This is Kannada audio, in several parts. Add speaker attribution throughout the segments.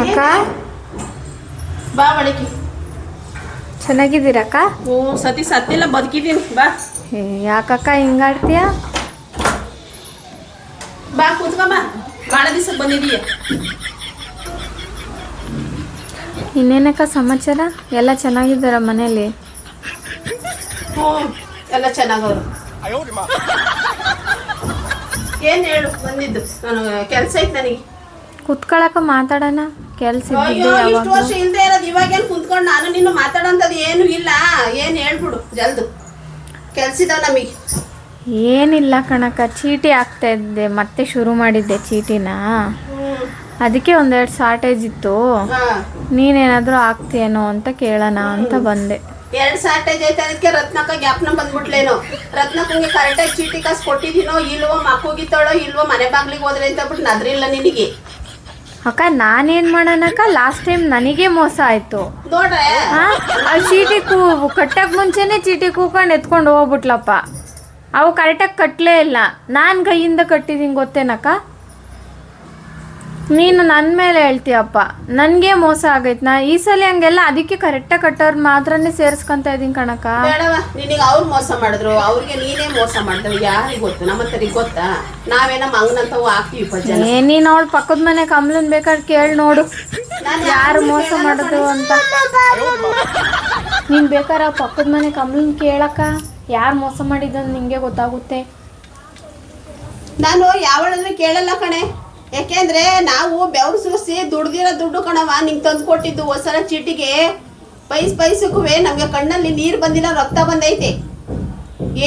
Speaker 1: ಅಕ್ಕ
Speaker 2: ಬಾ ಒಳಗೆ.
Speaker 1: ಚೆನ್ನಾಗಿದ್ದೀರಕ್ಕ?
Speaker 2: ಓ ಸತಿ ಸತ್ತಿಲ್ಲ, ಬದುಕಿದ್ದೀನಿ. ಬಾ
Speaker 1: ಯಾಕಕ್ಕ ಹಿಂಗಾಡ್ತೀಯ?
Speaker 2: ಬಾ ಕೂತ್ಕೊ ಬಾ, ಭಾಳ ದಿವಸ ಬಂದಿದೀಯ.
Speaker 1: ಇನ್ನೇನಕ್ಕ ಸಮಾಚಾರ? ಎಲ್ಲ ಚೆನ್ನಾಗಿದ್ದಾರ ಮನೇಲಿ?
Speaker 2: ಹ್ಞೂ ಎಲ್ಲ ಚೆನ್ನಾಗವ್ರು. ಏನು ಹೇಳು ಬಂದಿದ್ದು? ನಾನು ಕೆಲಸ ಐತೆ ನನಗೆ.
Speaker 1: ಕುತ್ಕೊಳಕ ಮಾತಾಡೋಣ, ಕೆಲ್ಸ
Speaker 2: ಅಯ್ಯೋ ಇಷ್ಟು ವರ್ಷ ಇಲ್ಲದೆ ಇರೋದು ಇವಾಗೇನು ಕುಂತ್ಕೊಂಡು ನಾನು ನಿನ್ನ ಮಾತಾಡೋಂಥದ್ದು ಏನು ಇಲ್ಲ. ಏನು ಹೇಳ್ಬಿಡು ಜಲ್ದು, ಕೆಲ್ಸಿದಾವ ನಮಗೆ.
Speaker 1: ಏನಿಲ್ಲ ಕಣಕ್ಕ, ಚೀಟಿ ಆಗ್ತಾ ಇದ್ದೆ, ಮತ್ತೆ ಶುರು ಮಾಡಿದ್ದೆ ಚೀಟಿನ. ಅದಕ್ಕೆ ಒಂದೆರಡು ಶಾರ್ಟೇಜ್ ಇತ್ತು. ನೀನೇನಾದರೂ ಆಗ್ತೀಯೇನೋ ಅಂತ ಕೇಳೋಣ ಅಂತ ಬಂದೆ.
Speaker 2: 2 ಶಾರ್ಟೇಜ್ ಐತೆ, ಅದಕ್ಕೆ ರತ್ನಕ್ಕ ಗ್ಯಾಪ್ನ ಬಂದ್ಬಿಟ್ಲೇನೋ. ರತ್ನಕ್ಕಂಗೆ ಕರೆಕ್ಟಾಗಿ ಚೀಟಿ ಕಾಸು ಕೊಟ್ಟಿದ್ದೀನೋ ಇಲ್ವೋ, ಮಕ್ಕೋಗಿತ್ತಾಳೋ ಇಲ್ವೋ, ಮನೆ ಬಾಗ್ಲಿಗೆ ಹೋದ್ರೆ ಅಂತ ಬಿಟ್ಟು ನದ್ರಿಲ್ಲ ನಿನಗೆ.
Speaker 1: ಅಕ್ಕ ನಾನೇನು ಮಾಡೋಣಕ್ಕ, ಲಾಸ್ಟ್ ಟೈಮ್ ನನಗೆ ಮೋಸ ಆಯಿತು
Speaker 2: ನೋಡ್ರೆ.
Speaker 1: ಆ ಚೀಟಿ ಕಟ್ಟಕ್ಕೆ ಮುಂಚೆನೇ ಚೀಟಿ ಕೂಕೊಂಡು ಎತ್ಕೊಂಡು ಹೋಗ್ಬಿಟ್ಲಪ್ಪ. ಅವು ಕರೆಕ್ಟಾಗಿ ಕಟ್ಟಲೇ ಇಲ್ಲ. ನಾನು ಕೈಯಿಂದ ಕಟ್ಟಿದ್ದೀನಿ ಗೊತ್ತೇನಕ್ಕ? ನೀನು ನನ್ನ ಮೇಲೆ ಹೇಳ್ತೀಯಪ್ಪ, ನನಗೆ ಮೋಸ ಆಗೈತೆ. ನಾ ಈ ಸಲ ಹಂಗೆಲ್ಲ ಅದಕ್ಕೆ ಕರೆಕ್ಟಾಗಿ ಕಟ್ಟೋರು ಮಾತ್ರನೇ ಸೇರಿಸ್ಕೊಂತ ಇದ್ದೀನಿ ಕಣಕ್ಕ.
Speaker 2: ಬೇಡವ, ನಿನಗೆ ಅವ್ರು ಮೋಸ ಮಾಡಿದ್ರು, ಅವ್ರಿಗೆ ನೀನೇ ಮೋಸ ಮಾಡಿದ್ರು, ಯಾರಿಗೆ ಗೊತ್ತು? ನಮ್ಮಂತರಿಗೆ ಗೊತ್ತಾ? ನಾವೇನೋ ಮಂಗನಂತವು ಹಾಕ್ತೀವಿ ಪಜ್ಜ.
Speaker 1: ನೀನು ಅವಳು ಪಕ್ಕದ ಮನೆ ಕಮಲನ್ ಬೇಕಾದ್ರೆ ಕೇಳಿ ನೋಡು ಯಾರು ಮೋಸ ಮಾಡಿದ್ರು ಅಂತ. ನೀನು ಬೇಕಾದ್ರೆ ಪಕ್ಕದ ಮನೆ ಕಮಲನ್ ಕೇಳಕ್ಕ, ಯಾರು ಮೋಸ ಮಾಡಿದ್ದು ನಿಂಗೆ ಗೊತ್ತಾಗುತ್ತೆ.
Speaker 2: ನಾನು ಯಾವಳಂದ್ರೆ ಕೇಳಲ್ಲ ಕಣೆ. ಯಾಕೆಂದ್ರೆ ನಾವು ಬೆವರು ಸುರಿಸಿ ದುಡ್ದಿರೋ ದುಡ್ಡು ಕಣವ ನಿಂಗೆ ತಂದು ಕೊಟ್ಟಿದ್ದು. ಹೊಸರ ಚೀಟಿಗೆ ಪೈಸಕ್ಕೂ ನಮಗೆ ಕಣ್ಣಲ್ಲಿ ನೀರು ಬಂದಿಲ್ಲ, ರಕ್ತ ಬಂದೈತೆ.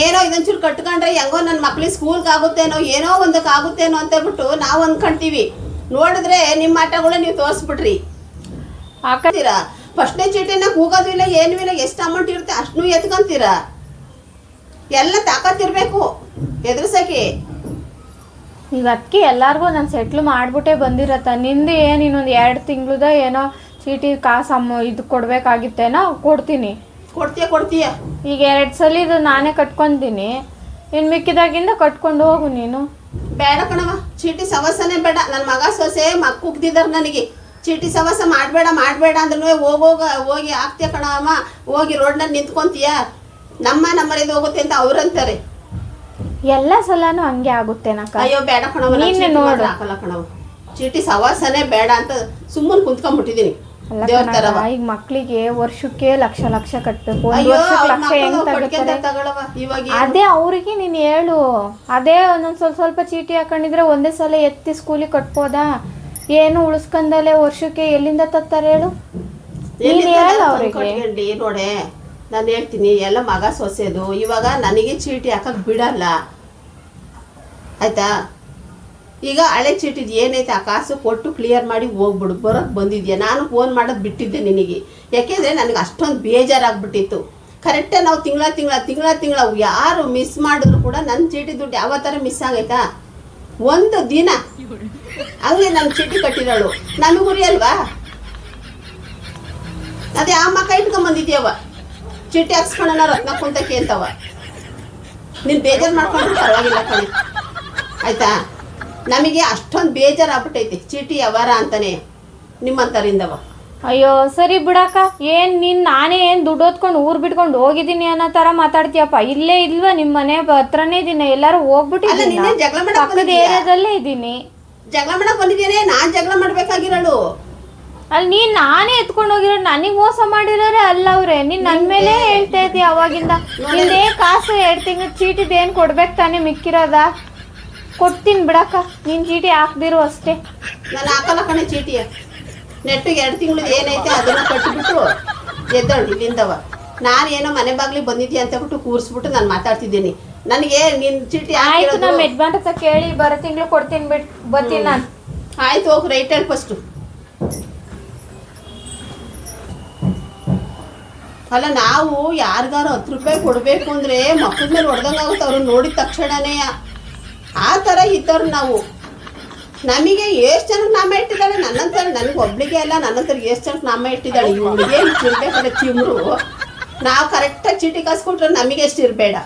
Speaker 2: ಏನೋ ಇದೊಂಚೂರು ಕಟ್ಕೊಂಡ್ರೆ ಹೆಂಗೋ ನನ್ನ ಮಕ್ಳಿಗೆ ಸ್ಕೂಲ್ಗೆ ಆಗುತ್ತೇನೋ, ಏನೋ ಒಂದಕ್ಕೆ ಆಗುತ್ತೇನೋ ಅಂತ ಬಿಟ್ಟು ನಾವು ಅಂದ್ಕೊಂತೀವಿ. ನೋಡಿದ್ರೆ ನಿಮ್ಮ ಆಟಗಳೇ ನೀವು ತೋರಿಸ್ಬಿಟ್ರಿ. ಹಾಕತ್ತೀರಾ ಫಸ್ಟ್ನೇ ಚೀಟಿನ ಕೂಗೋದು ಇಲ್ಲ, ಏನೂ ಇಲ್ಲ. ಎಷ್ಟು ಅಮೌಂಟ್ ಇರುತ್ತೆ ಅಷ್ಟನ್ನೂ ಎತ್ಕೊಂತೀರಾ. ಎಲ್ಲ ತಾಕತ್ತಿರ್ಬೇಕು ಎದುರ್ಸಕ್ಕೆ.
Speaker 1: ಈಗ ಅದಕ್ಕೆ ಎಲ್ಲರಿಗೂ ನಾನು ಸೆಟ್ಲ್ ಮಾಡಿಬಿಟ್ಟೆ ಬಂದಿರತ್ತ. ನಿಂದು ಏನು ಇನ್ನೊಂದು 2 ತಿಂಗ್ಳದ ಏನೋ ಚೀಟಿ ಕಾಸು ಇದು ಕೊಡಬೇಕಾಗಿತ್ತೇನೋ, ಕೊಡ್ತೀನಿ.
Speaker 2: ಕೊಡ್ತೀಯ
Speaker 1: ಈಗ 2 ಸಲ ಇದು ನಾನೇ ಕಟ್ಕೊತೀನಿ. ಇನ್ನು ಮಿಕ್ಕಿದಾಗಿಂದ ಕಟ್ಕೊಂಡು ಹೋಗು ನೀನು.
Speaker 2: ಬೇಡ ಕಣವ, ಚೀಟಿ ಸವಸನೇ ಬೇಡ. ನನ್ನ ಮಗ ಸೊಸೆ ಕುಗ್ದಿದ್ದಾರೆ ನನಗೆ. ಚೀಟಿ ಸವಸ ಮಾಡಬೇಡ ಅಂದ್ರೂ ಹೋಗಿ ಆಗ್ತೀಯ ಕಣವಮ್ಮ. ಹೋಗಿ ರೋಡ್ನಲ್ಲಿ ನಿಂತ್ಕೊಂತೀಯ, ನಮ್ಮನೇದು ಹೋಗುತ್ತೆ ಅಂತ ಅವ್ರಂತಾರೆ.
Speaker 1: ಎಲ್ಲ ಸಲನೂ ಹಂಗೆ ಆಗುತ್ತೇನಕ್ಕ?
Speaker 2: ಅಯ್ಯೋ ಬೇಡ ಕಣವ,
Speaker 1: ನೀನೆ ನೋಡು.
Speaker 2: ಹಾಕಲ್ಲ ಕಣವ, ಚೀಟಿ ಸವಾಸನೆ ಬೇಡ ಅಂತ ಸುಮ್ಮನೆ ಕುಂತ್ಕೊಂಡ್ಬಿಟ್ಟಿದ್ದೀನಿ.
Speaker 1: ಈಗ ಮಕ್ಳಿಗೆ ವರ್ಷಕ್ಕೆ ಲಕ್ಷ ಕಟ್ಟಬೇಕು. 1 ವರ್ಷಕ್ಕೆ ಲಕ್ಷ ಹೆಂಗ್
Speaker 2: ತಗೊಳವ ಇವಾಗ?
Speaker 1: ಅದೇ ಅವ್ರಿಗೆ ನೀನು ಹೇಳು. ಅದೇ ಒಂದೊಂದು ಸ್ವಲ್ಪ ಚೀಟಿ ಹಾಕೊಂಡಿದ್ರೆ ಒಂದೇ ಸಲ ಎತ್ತಿ ಸ್ಕೂಲಿಗೆ ಕಟ್ಬೋದಾ? ಏನು ಉಳಿಸ್ಕೊಂಡಲೆ ವರ್ಷಕ್ಕೆ ಎಲ್ಲಿಂದ ತತ್ತಾರೆ ಹೇಳು? ನೀನು ಹೇಳು ಅವ್ರಿಗೆ.
Speaker 2: ನೋಡೆ ನಾನು ಹೇಳ್ತೀನಿ, ಎಲ್ಲ ಮಗ ಸೊಸೆದು. ಇವಾಗ ನನಗೆ ಚೀಟಿ ಹಾಕಕ್ಕೆ ಬಿಡಲ್ಲ ಆಯ್ತಾ? ಈಗ ಹಳೆ ಚೀಟಿದು ಏನೈತೆ ಆ ಕಾಸು ಕೊಟ್ಟು ಕ್ಲಿಯರ್ ಮಾಡಿ ಹೋಗ್ಬಿಡು. ಬರೋಕ್ಕೆ ಬಂದಿದ್ಯಾ? ನಾನು ಫೋನ್ ಮಾಡೋದು ಬಿಟ್ಟಿದ್ದೆ ನಿನಗೆ. ಯಾಕೆಂದರೆ ನನಗೆ ಅಷ್ಟೊಂದು ಬೇಜಾರಾಗ್ಬಿಟ್ಟಿತ್ತು. ಕರೆಕ್ಟಾಗಿ ನಾವು ತಿಂಗಳ ಯಾರು ಮಿಸ್ ಮಾಡಿದ್ರು ಕೂಡ ನನ್ನ ಚೀಟಿ ದುಡ್ಡು ಯಾವ ಥರ ಮಿಸ್ ಆಗೈತಾ? ಒಂದು ದಿನ ಹಂಗೆ ನನ್ನ ಚೀಟಿ ಕಟ್ಟಿರೋಳು ನನಗೆ ಗುರಿ ಅಲ್ವಾ? ಅದೇ ಆ ಮಕ್ಕ ಇಟ್ಕೊಂಬಂದಿದ್ಯವ, ಚೀಟಿ ಹಾಕ್ಸ್ಕೊಳ್ಳೋಣ ರತ್ನ ಕುಂತಕ್ಕೆ ಅಂತವ. ನೀನು ಬೇಜಾರು ಮಾಡ್ಕೊಂಡ್ರೆ ಪರವಾಗಿಲ್ಲ ಕಣೆ ಆಯ್ತಾ? ನಮಗೆ ಅಷ್ಟೊಂದು ಬೇಜಾರಾಗ್ಬಿಟ್ಟೈತೆ ಚೀಟಿ ವ್ಯವಹಾರ ಅಂತಾನೆ ನಿಮ್ಮಂತರಿಂದವ.
Speaker 1: ಅಯ್ಯೋ ಸರಿ ಬಿಡಕ್ಕ. ನಾನೇ ಏನು ದುಡ್ಡು ಓದ್ಕೊಂಡು ಊರು ಬಿಟ್ಕೊಂಡು ಹೋಗಿದ್ದೀನಿ ಅನ್ನೋ ಥರ ಮಾತಾಡ್ತೀಯಪ್ಪ. ಇಲ್ಲೇ ಇಲ್ವಾ, ನಿಮ್ಮ ಮನೆ ಹತ್ರನೇ ಇದ್ದೀನಿ. ಎಲ್ಲರೂ ಹೋಗ್ಬಿಟ್ಟಿದ್ದೀನಿ, ಪಕ್ಕದ ಏರಿಯಾದಲ್ಲೇ ಇದ್ದೀನಿ.
Speaker 2: ಜಗಳ ಮಾಡಕ್ ಬಂದಿದ್ದೇನೆ ನಾನು. ಜಗಳ ಮಾಡ್ಬೇಕಾಗಿರೋಳು
Speaker 1: ಅಲ್ಲಿ ನಾನೇ ಎತ್ಕೊಂಡು ಹೋಗಿರೋ. ನನಗೆ ಮೋಸ ಮಾಡಿರೋರೆ ಅಲ್ಲ ಅವ್ರೆ. ನೀನು ನನ್ನ ಮೇಲೆ ಹೇಳ್ತಾ ಇದ್ದೀಯ ಅವಾಗಿಂದ. ನಿಂದೇ ಕಾಸು 2 ತಿಂಗಳು ಚೀಟಿದೇನು ಕೊಡ್ಬೇಕು ತಾನೇ, ಮಿಕ್ಕಿರೋದ ಕೊಡ್ತೀನಿ ಬಿಡಕ್ಕ. ನೀನು ಚೀಟಿ ಹಾಕ್ದಿರು ಅಷ್ಟೇ.
Speaker 2: ನಾನು ಹಾಕಲ್ಲ ಕಣೆ ಚೀಟಿಯ. ನೆಟ್ಟಿಗೆ 2 ತಿಂಗಳು ಏನೈತೆ ಅದನ್ನ ಕಟ್ಟಿಬಿಟ್ಟು ಎದ್ದಳು ಇಲ್ಲಿಂದವ. ನಾನು ಏನೋ ಮನೆ ಬಾಗ್ಲಿಗೆ ಬಂದಿದ್ಯಾ ಅಂತ ಬಿಟ್ಟು ಕೂರಿಸ್ಬಿಟ್ಟು ನಾನು ಮಾತಾಡ್ತಿದ್ದೀನಿ. ನನಗೆ ನಿನ್ನ ಚೀಟಿ
Speaker 1: ಆಯ್ತು, ನಮ್ಮ ಯಜಮಾನ್ ಹತ್ರ ಕೇಳಿ ಬರೋ ತಿಂಗಳು ಕೊಡ್ತೀನಿ ಬರ್ತೀನಿ ನಾನು.
Speaker 2: ಆಯ್ತು ಹೋಗಿ ರೈಟ್ ಹೇಳಿ ಫಸ್ಟು. ಅಲ್ಲ ನಾವು ಯಾರಿಗಾರು 10 ರೂಪಾಯಿ ಕೊಡಬೇಕು ಅಂದರೆ ಮಕ್ಕಳ ಮೇಲೆ ಹೊಡೆದಂಗೆ ಆಗುತ್ತೆ ಅವ್ರನ್ನ ನೋಡಿದ ತಕ್ಷಣನೇ. ಆ ಥರ ಇದ್ದವ್ರು ನಾವು. ನಮಗೆ ಎಷ್ಟು ಜನಕ್ಕೆ ನಾಮ ಇಟ್ಟಿದ್ದಾಳೆ ನನ್ನಂತರ. ನನಗೆ ಒಬ್ಳಿಗೆ ಅಲ್ಲ, ನನ್ನಂತರ ಎಷ್ಟು ಜನಕ್ಕೆ ನಾಮ ಇಟ್ಟಿದ್ದಾಳೆ. ಇವಳಿಗೆ ಚಿರ್ಬೇಕಲ್ಲ ಚಿಮ್ರು. ನಾವು ಕರೆಕ್ಟಾಗಿ ಚೀಟಿ ಕಾಸು ಕೊಟ್ರೆ ನಮಗೆ ಎಷ್ಟು ಇರಬೇಡ.